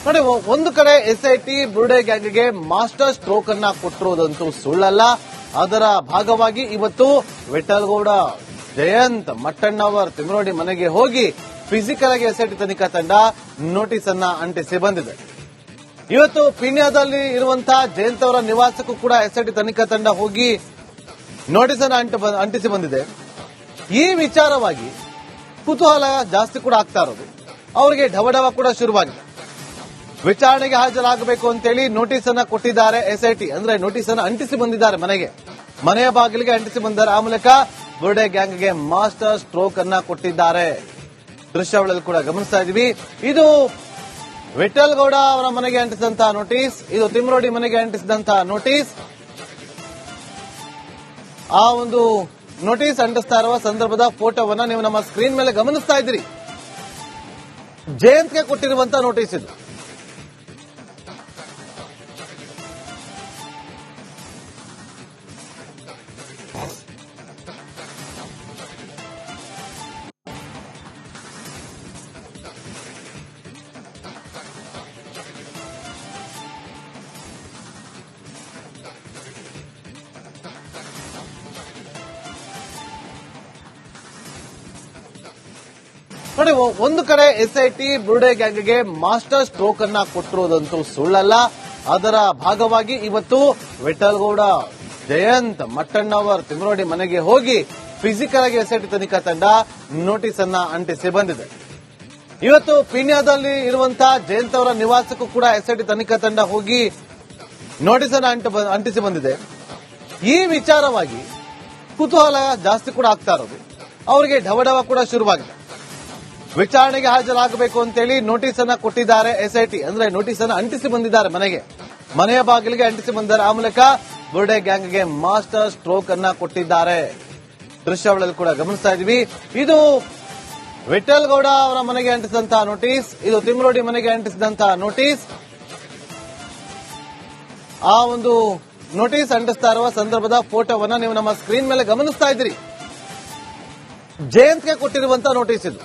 ನೋಡಿ, ಒಂದು ಕಡೆ ಎಸ್ಐಟಿ ಬುರುಡೆ ಗ್ಯಾಂಗ್ಗೆ ಮಾಸ್ಟರ್ ಸ್ಟ್ರೋಕ್ ಅನ್ನ ಕೊಟ್ಟಿರೋದಂತೂ ಸುಳ್ಳಲ್ಲ. ಅದರ ಭಾಗವಾಗಿ ಇವತ್ತು ವಿಠಲ್ಗೌಡ, ಜಯಂತ್, ಮಟ್ಟಣ್ಣವರ್, ತಿಮ್ರೋಡಿ ಮನೆಗೆ ಹೋಗಿ ಫಿಸಿಕಲ್ ಆಗಿ ಎಸ್ಐಟಿ ತನಿಖಾ ತಂಡ ನೋಟಿಸ್ ಅನ್ನ ಅಂಟಿಸಿ ಬಂದಿದೆ. ಇವತ್ತು ಪೀಣ್ಯದಲ್ಲಿ ಇರುವಂತಹ ಜಯಂತ್ ಅವರ ನಿವಾಸಕ್ಕೂ ಕೂಡ ಎಸ್ಐಟಿ ತನಿಖಾ ತಂಡ ಹೋಗಿ ನೋಟಿಸ್ ಅನ್ನ ಅಂಟಿಸಿ ಬಂದಿದೆ. ಈ ವಿಚಾರವಾಗಿ ಕುತೂಹಲ ಜಾಸ್ತಿ ಕೂಡ ಆಗ್ತಾ ಇರೋದು. ಅವರಿಗೆ ಢವಢವ ಕೂಡ ಶುರುವಾಗಿದೆ. ವಿಚಾರಣೆಗೆ ಹಾಜರಾಗಬೇಕು ಅಂತೇಳಿ ನೋಟಿಸ್ ಅನ್ನ ಕೊಟ್ಟಿದ್ದಾರೆ ಎಸ್ಐಟಿ. ಅಂದ್ರೆ ನೋಟಿಸ್ ಅನ್ನ ಅಂಟಿಸಿ ಬಂದಿದ್ದಾರೆ ಮನೆಯ ಬಾಗಿಲಿಗೆ ಅಂಟಿಸಿ ಬಂದಿದ್ದಾರೆ. ಆ ಮೂಲಕ ಬುರುಡೆ ಗ್ಯಾಂಗ್ಗೆ ಮಾಸ್ಟರ್ ಸ್ಟ್ರೋಕ್ ಅನ್ನ ಕೊಟ್ಟಿದ್ದಾರೆ. ದೃಶ್ಯಾವಳಿಯಲ್ಲಿ ಕೂಡ ಗಮನಿಸ್ತಾ ಇದೀವಿ. ಇದು ವಿಠಲ್ಗೌಡ ಅವರ ಮನೆಗೆ ಅಂಟಿಸಿದಂತಹ ನೋಟಿಸ್, ಇದು ತಿಮ್ರೋಡಿ ಮನೆಗೆ ಅಂಟಿಸಿದಂತಹ ನೋಟಿಸ್. ಆ ಒಂದು ನೋಟಿಸ್ ಅಂಟಿಸ್ತಾ ಇರುವ ಸಂದರ್ಭದ ಫೋಟೋವನ್ನ ನೀವು ನಮ್ಮ ಸ್ಕ್ರೀನ್ ಮೇಲೆ ಗಮನಿಸ್ತಾ ಇದ್ದೀರಿ. ಜಯಂತ್ಗೆ ಕೊಟ್ಟಿರುವಂತಹ ನೋಟಿಸ್ ಇದು. ನೋಡಿ, ಒಂದು ಕಡೆ ಎಸ್ಐಟಿ ಬುರುಡೆ ಗ್ಯಾಂಗ್ಗೆ ಮಾಸ್ಟರ್ ಸ್ಟ್ರೋಕ್ ಅನ್ನ ಕೊಟ್ಟಿರೋದಂತೂ ಸುಳ್ಳಲ್ಲ. ಅದರ ಭಾಗವಾಗಿ ಇವತ್ತು ವಿಠಲ್ಗೌಡ, ಜಯಂತ್, ಮಟ್ಟಣ್ಣವರ್, ತಿಮ್ರೋಡಿ ಮನೆಗೆ ಹೋಗಿ ಫಿಸಿಕಲ್ ಆಗಿ ಎಸ್ಐಟಿ ತನಿಖಾ ತಂಡ ನೋಟಿಸ್ ಅನ್ನ ಅಂಟಿಸಿ ಬಂದಿದೆ. ಇವತ್ತು ಪೀಣ್ಯದಲ್ಲಿ ಇರುವಂತಹ ಜಯಂತ್ ಅವರ ನಿವಾಸಕ್ಕೂ ಕೂಡ ಎಸ್ಐಟಿ ತನಿಖಾ ತಂಡ ಹೋಗಿ ನೋಟಿಸ್ ಅನ್ನ ಅಂಟಿಸಿ ಬಂದಿದೆ. ಈ ವಿಚಾರವಾಗಿ ಕುತೂಹಲ ಜಾಸ್ತಿ ಕೂಡ ಆಗ್ತಾ ಇರೋದು. ಅವರಿಗೆ ಢವಢವ ಕೂಡ ಶುರುವಾಗಿದೆ. ವಿಚಾರಣೆಗೆ ಹಾಜರಾಗಬೇಕು ಅಂತೇಳಿ ನೋಟಿಸ್ ಅನ್ನ ಕೊಟ್ಟಿದ್ದಾರೆ ಎಸ್ಐಟಿ. ಅಂದ್ರೆ ನೋಟಿಸ್ ಅನ್ನ ಅಂಟಿಸಿ ಬಂದಿದ್ದಾರೆ ಮನೆಯ ಬಾಗಿಲಿಗೆ ಅಂಟಿಸಿ ಬಂದಿದ್ದಾರೆ. ಆ ಮೂಲಕ ಬುರುಡೆ ಗ್ಯಾಂಗ್ಗೆ ಮಾಸ್ಟರ್ ಸ್ಟ್ರೋಕ್ ಅನ್ನ ಕೊಟ್ಟಿದ್ದಾರೆ. ದೃಶ್ಯಾವಳಿಯಲ್ಲಿ ಕೂಡ ಗಮನಿಸ್ತಾ ಇದೀವಿ. ಇದು ವಿಠಲ್ಗೌಡ ಅವರ ಮನೆಗೆ ಅಂಟಿಸಿದಂತಹ ನೋಟಿಸ್, ಇದು ತಿಮ್ರೋಡಿ ಮನೆಗೆ ಅಂಟಿಸಿದಂತಹ ನೋಟಿಸ್. ಆ ಒಂದು ನೋಟಿಸ್ ಅಂಟಿಸ್ತಾ ಇರುವ ಸಂದರ್ಭದ ಫೋಟೋವನ್ನ ನೀವು ನಮ್ಮ ಸ್ಕ್ರೀನ್ ಮೇಲೆ ಗಮನಿಸ್ತಾ ಇದ್ದೀರಿ. ಜಯಂತ್ಗೆ ಕೊಟ್ಟಿರುವಂತಹ ನೋಟಿಸ್ ಇದು.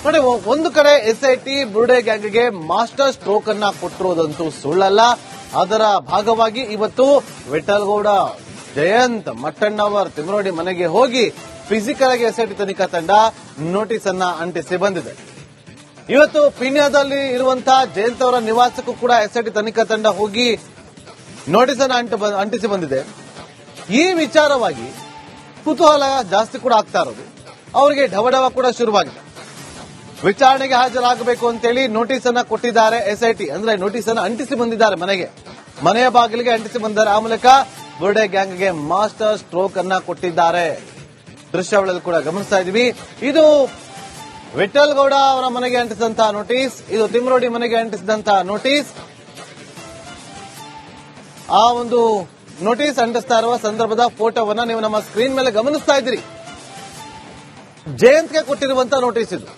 ನೋಡಿ, ಒಂದು ಕಡೆ ಎಸ್ಐಟಿ ಬುರುಡೆ ಗ್ಯಾಂಗ್ಗೆ ಮಾಸ್ಟರ್ ಸ್ಟ್ರೋಕ್ ಅನ್ನ ಕೊಟ್ಟಿರೋದಂತೂ ಸುಳ್ಳಲ್ಲ. ಅದರ ಭಾಗವಾಗಿ ಇವತ್ತು ವಿಠಲ್ಗೌಡ, ಜಯಂತ್, ಮಟ್ಟಣ್ಣವರ್, ತಿಮ್ರೋಡಿ ಮನೆಗೆ ಹೋಗಿ ಫಿಸಿಕಲ್ ಆಗಿ ಎಸ್ಐಟಿ ತನಿಖಾ ತಂಡ ನೋಟಿಸ್ ಅನ್ನ ಅಂಟಿಸಿ ಬಂದಿದೆ. ಇವತ್ತು ಪೀಣ್ಯದಲ್ಲಿ ಇರುವಂತಹ ಜಯಂತ್ ಅವರ ನಿವಾಸಕ್ಕೂ ಕೂಡ ಎಸ್ಐಟಿ ತನಿಖಾ ತಂಡ ಹೋಗಿ ನೋಟಿಸ್ ಅನ್ನ ಅಂಟಿಸಿ ಬಂದಿದೆ. ಈ ವಿಚಾರವಾಗಿ ಕುತೂಹಲ ಜಾಸ್ತಿ ಕೂಡ ಆಗ್ತಾ ಇರೋದು. ಅವರಿಗೆ ಢವಢವ ಕೂಡ ಶುರುವಾಗಿದೆ. ವಿಚಾರಣೆಗೆ ಹಾಜರಾಗಬೇಕು ಅಂತೇಳಿ ನೋಟಿಸ್ ಅನ್ನ ಕೊಟ್ಟಿದ್ದಾರೆ ಎಸ್ಐಟಿ. ಅಂದ್ರೆ ನೋಟಿಸ್ ಅನ್ನ ಅಂಟಿಸಿ ಬಂದಿದ್ದಾರೆ ಮನೆಯ ಬಾಗಿಲಿಗೆ ಅಂಟಿಸಿ ಬಂದಿದ್ದಾರೆ. ಆ ಮೂಲಕ ಬುರುಡೆ ಗ್ಯಾಂಗ್ಗೆ ಮಾಸ್ಟರ್ ಸ್ಟ್ರೋಕ್ ಅನ್ನ ಕೊಟ್ಟಿದ್ದಾರೆ. ದೃಶ್ಯಾವಳಿಯಲ್ಲಿ ಕೂಡ ಗಮನಿಸ್ತಾ ಇದೀವಿ. ಇದು ವಿಠಲ್ಗೌಡ ಅವರ ಮನೆಗೆ ಅಂಟಿಸಿದಂತಹ ನೋಟಿಸ್, ಇದು ತಿಮ್ರೋಡಿ ಮನೆಗೆ ಅಂಟಿಸಿದಂತಹ ನೋಟಿಸ್. ಆ ಒಂದು ನೋಟಿಸ್ ಅಂಟಿಸ್ತಾ ಇರುವ ಸಂದರ್ಭದ ಫೋಟೋವನ್ನ ನೀವು ನಮ್ಮ ಸ್ಕ್ರೀನ್ ಮೇಲೆ ಗಮನಿಸ್ತಾ ಇದ್ದೀರಿ. ಜಯಂತ್ಗೆ ಕೊಟ್ಟಿರುವಂತಹ ನೋಟಿಸ್ ಇದು.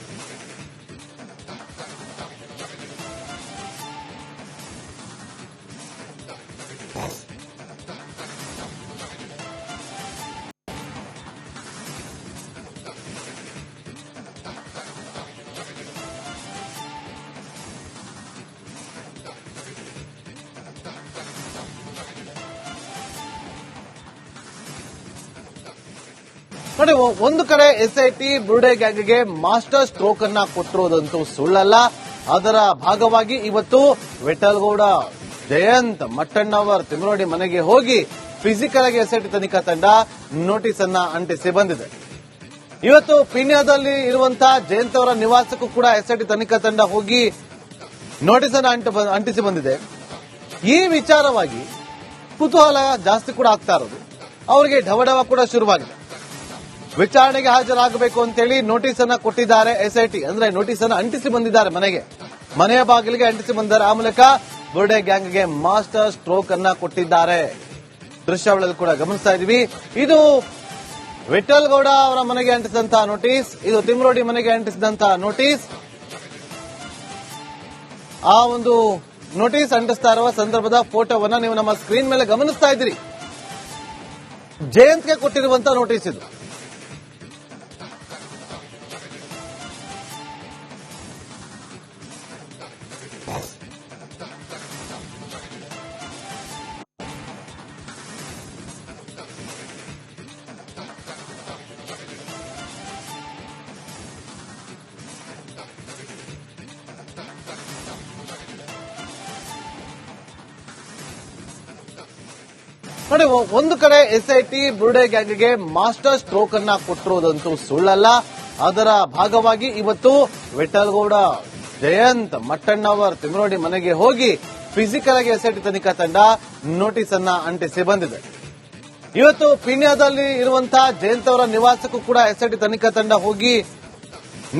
ನೋಡಿ, ಒಂದು ಕಡೆ ಎಸ್ಐಟಿ ಬುರುಡೆ ಗ್ಯಾಂಗ್ಗೆ ಮಾಸ್ಟರ್ ಸ್ಟ್ರೋಕ್ ಅನ್ನ ಕೊಟ್ಟಿರೋದಂತೂ ಸುಳ್ಳಲ್ಲ. ಅದರ ಭಾಗವಾಗಿ ಇವತ್ತು ವಿಠಲ್ಗೌಡ, ಜಯಂತ್, ಮಟ್ಟಣ್ಣವರ್, ತಿಮ್ರೋಡಿ ಮನೆಗೆ ಹೋಗಿ ಫಿಸಿಕಲ್ ಆಗಿ ಎಸ್ಐಟಿ ತನಿಖಾ ತಂಡ ನೋಟಿಸ್ ಅನ್ನ ಅಂಟಿಸಿ ಬಂದಿದೆ. ಇವತ್ತು ಪೀಣ್ಯದಲ್ಲಿ ಇರುವಂತಹ ಜಯಂತ್ ಅವರ ನಿವಾಸಕ್ಕೂ ಕೂಡ ಎಸ್ಐಟಿ ತನಿಖಾ ತಂಡ ಹೋಗಿ ನೋಟಿಸ್ ಅನ್ನ ಅಂಟಿಸಿ ಬಂದಿದೆ. ಈ ವಿಚಾರವಾಗಿ ಕುತೂಹಲ ಜಾಸ್ತಿ ಕೂಡ ಆಗ್ತಾ ಇರೋದು. ಅವರಿಗೆ ಢವಢವ ಕೂಡ ಶುರುವಾಗಿದೆ. ವಿಚಾರಣೆಗೆ ಹಾಜರಾಗಬೇಕು ಅಂತೇಳಿ ನೋಟಿಸ್ ಅನ್ನ ಕೊಟ್ಟಿದ್ದಾರೆ ಎಸ್ಐಟಿ. ಅಂದ್ರೆ ನೋಟಿಸ್ ಅನ್ನ ಅಂಟಿಸಿ ಬಂದಿದ್ದಾರೆ ಮನೆಯ ಬಾಗಿಲಿಗೆ ಅಂಟಿಸಿ ಬಂದಿದ್ದಾರೆ. ಆ ಮೂಲಕ ಬುರುಡೆ ಗ್ಯಾಂಗ್ಗೆ ಮಾಸ್ಟರ್ ಸ್ಟ್ರೋಕ್ ಅನ್ನ ಕೊಟ್ಟಿದ್ದಾರೆ. ದೃಶ್ಯಾವಳಿಯಲ್ಲಿ ಕೂಡ ಗಮನಿಸ್ತಾ ಇದೀವಿ. ಇದು ವಿಠಲ್ ಗೌಡ ಅವರ ಮನೆಗೆ ಅಂಟಿಸಿದಂತಹ ನೋಟಿಸ್, ಇದು ತಿಮ್ರೋಡಿ ಮನೆಗೆ ಅಂಟಿಸಿದಂತಹ ನೋಟಿಸ್. ಆ ಒಂದು ನೋಟಿಸ್ ಅಂಟಿಸ್ತಾ ಇರುವ ಸಂದರ್ಭದ ಫೋಟೋವನ್ನ ನೀವು ನಮ್ಮ ಸ್ಕ್ರೀನ್ ಮೇಲೆ ಗಮನಿಸ್ತಾ ಇದ್ದೀರಿ. ಜಯಂತ್ಗೆ ಕೊಟ್ಟಿರುವಂತಹ ನೋಟಿಸ್ ಇದು. ನೋಡಿ, ಒಂದು ಕಡೆ ಎಸ್ಐಟಿ ಬುರುಡೆ ಗ್ಯಾಂಗ್ಗೆ ಮಾಸ್ಟರ್ ಸ್ಟ್ರೋಕ್ ಅನ್ನ ಕೊಟ್ಟಿರುವುದಂತೂ ಸುಳ್ಳಲ್ಲ. ಅದರ ಭಾಗವಾಗಿ ಇವತ್ತು ವಿಠಲ್ ಗೌಡ, ಜಯಂತ್, ಮಟ್ಟಣ್ಣವರ್ ತಿಮ್ರೋಡಿ ಮನೆಗೆ ಹೋಗಿ ಫಿಸಿಕಲ್ ಆಗಿ ಎಸ್ಐಟಿ ತನಿಖಾ ತಂಡ ನೋಟಿಸ್ ಅನ್ನ ಅಂಟಿಸಿ ಬಂದಿದೆ. ಇವತ್ತು ಪೀಣ್ಯದಲ್ಲಿ ಇರುವಂತಹ ಜಯಂತ್ ಅವರ ನಿವಾಸಕ್ಕೂ ಕೂಡ ಎಸ್ಐಟಿ ತನಿಖಾ ತಂಡ ಹೋಗಿ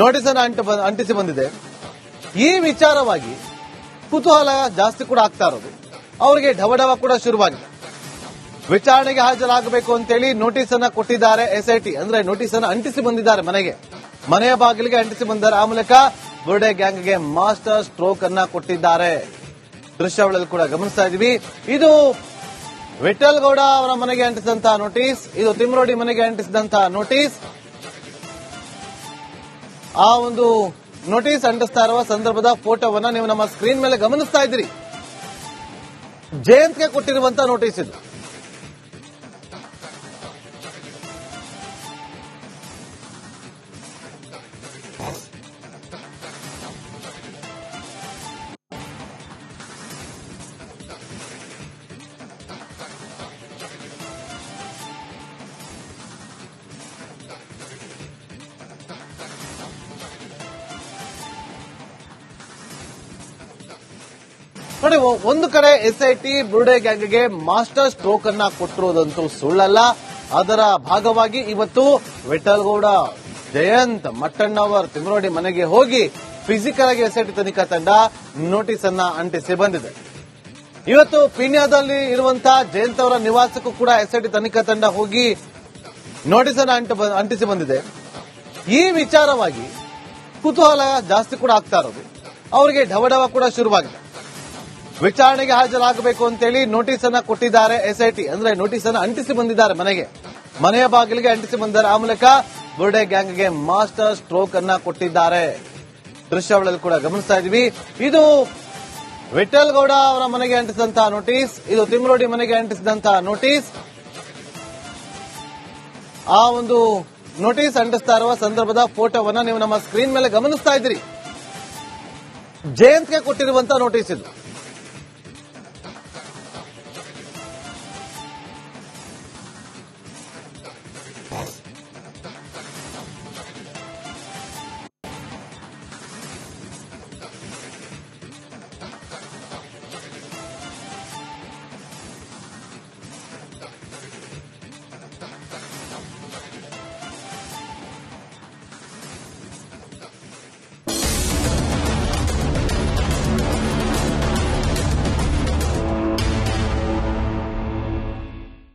ನೋಟಿಸ್ ಅನ್ನ ಅಂಟಿಸಿ ಬಂದಿದೆ. ಈ ವಿಚಾರವಾಗಿ ಕುತೂಹಲ ಜಾಸ್ತಿ ಕೂಡ ಆಗ್ತಾ ಇರೋದು. ಅವರಿಗೆ ಢವಢವ ಕೂಡ ಶುರುವಾಗಿದೆ. ವಿಚಾರಣೆಗೆ ಹಾಜರಾಗಬೇಕು ಅಂತೇಳಿ ನೋಟಿಸ್ ಅನ್ನ ಕೊಟ್ಟಿದ್ದಾರೆ ಎಸ್ಐಟಿ. ಅಂದ್ರೆ ನೋಟಿಸ್ ಅನ್ನ ಅಂಟಿಸಿ ಬಂದಿದ್ದಾರೆ ಮನೆಯ ಬಾಗಿಲಿಗೆ ಅಂಟಿಸಿ ಬಂದಿದ್ದಾರೆ. ಆ ಮೂಲಕ ಬುರುಡೆ ಗ್ಯಾಂಗ್ಗೆ ಮಾಸ್ಟರ್ ಸ್ಟ್ರೋಕ್ ಅನ್ನ ಕೊಟ್ಟಿದ್ದಾರೆ. ದೃಶ್ಯಾವಳಿಯಲ್ಲಿ ಕೂಡ ಗಮನಿಸ್ತಾ ಇದೀವಿ. ಇದು ವಿಠಲ್ ಗೌಡ ಅವರ ಮನೆಗೆ ಅಂಟಿಸಿದಂತಹ ನೋಟಿಸ್, ಇದು ತಿಮ್ರೋಡಿ ಮನೆಗೆ ಅಂಟಿಸಿದಂತಹ ನೋಟಿಸ್. ಆ ಒಂದು ನೋಟಿಸ್ ಅಂಟಿಸ್ತಾ ಇರುವ ಸಂದರ್ಭದ ಫೋಟೋವನ್ನ ನೀವು ನಮ್ಮ ಸ್ಕ್ರೀನ್ ಮೇಲೆ ಗಮನಿಸ್ತಾ ಇದ್ದೀರಿ. ಜಯಂತ್ಗೆ ಕೊಟ್ಟಿರುವಂತಹ ನೋಟಿಸ್ ಇದು. ನೋಡಿ, ಒಂದು ಕಡೆ ಎಸ್ಐಟಿ ಬುರುಡೆ ಗ್ಯಾಂಗ್ಗೆ ಮಾಸ್ಟರ್ ಸ್ಟ್ರೋಕ್ ಅನ್ನ ಕೊಟ್ಟಿರುವುದಂತೂ ಸುಳ್ಳಲ್ಲ. ಅದರ ಭಾಗವಾಗಿ ಇವತ್ತು ವಿಠಲ್ ಗೌಡ, ಜಯಂತ್, ಮಟ್ಟಣ್ಣವರ್ ತಿಮ್ರೋಡಿ ಮನೆಗೆ ಹೋಗಿ ಫಿಸಿಕಲ್ ಆಗಿ ಎಸ್ಐಟಿ ತನಿಖಾ ತಂಡ ನೋಟಿಸ್ ಅನ್ನ ಅಂಟಿಸಿ ಬಂದಿದೆ. ಇವತ್ತು ಪೀಣ್ಯದಲ್ಲಿ ಇರುವಂತಹ ಜಯಂತ್ ಅವರ ನಿವಾಸಕ್ಕೂ ಕೂಡ ಎಸ್ಐಟಿ ತನಿಖಾ ತಂಡ ಹೋಗಿ ನೋಟಿಸ್ ಅನ್ನ ಅಂಟಿಸಿ ಬಂದಿದೆ. ಈ ವಿಚಾರವಾಗಿ ಕುತೂಹಲ ಜಾಸ್ತಿ ಕೂಡ ಆಗ್ತಾ ಇರೋದು. ಅವರಿಗೆ ಢವಢವ ಕೂಡ ಶುರುವಾಗಿದೆ. ವಿಚಾರಣೆಗೆ ಹಾಜರಾಗಬೇಕು ಅಂತೇಳಿ ನೋಟಿಸ್ ಅನ್ನ ಕೊಟ್ಟಿದ್ದಾರೆ ಎಸ್ಐಟಿ. ಅಂದ್ರೆ ನೋಟಿಸ್ ಅನ್ನ ಅಂಟಿಸಿ ಬಂದಿದ್ದಾರೆ ಮನೆಯ ಬಾಗಿಲಿಗೆ ಅಂಟಿಸಿ ಬಂದಿದ್ದಾರೆ. ಆ ಮೂಲಕ ಬುರುಡೆ ಗ್ಯಾಂಗ್ಗೆ ಮಾಸ್ಟರ್ ಸ್ಟ್ರೋಕ್ ಅನ್ನ ಕೊಟ್ಟಿದ್ದಾರೆ. ದೃಶ್ಯಾವಳಿಯಲ್ಲಿ ಕೂಡ ಗಮನಿಸ್ತಾ ಇದೀವಿ. ಇದು ವಿಠಲ್ ಗೌಡ ಅವರ ಮನೆಗೆ ಅಂಟಿಸಿದಂತಹ ನೋಟಿಸ್, ಇದು ತಿಮ್ರೋಡಿ ಮನೆಗೆ ಅಂಟಿಸಿದಂತಹ ನೋಟಿಸ್. ಆ ಒಂದು ನೋಟಿಸ್ ಅಂಟಿಸ್ತಾ ಇರುವ ಸಂದರ್ಭದ ಫೋಟೋವನ್ನ ನೀವು ನಮ್ಮ ಸ್ಕ್ರೀನ್ ಮೇಲೆ ಗಮನಿಸ್ತಾ ಇದ್ದೀರಿ. ಜಯಂತ್ಗೆ ಕೊಟ್ಟಿರುವಂತಹ ನೋಟಿಸ್ ಇದು.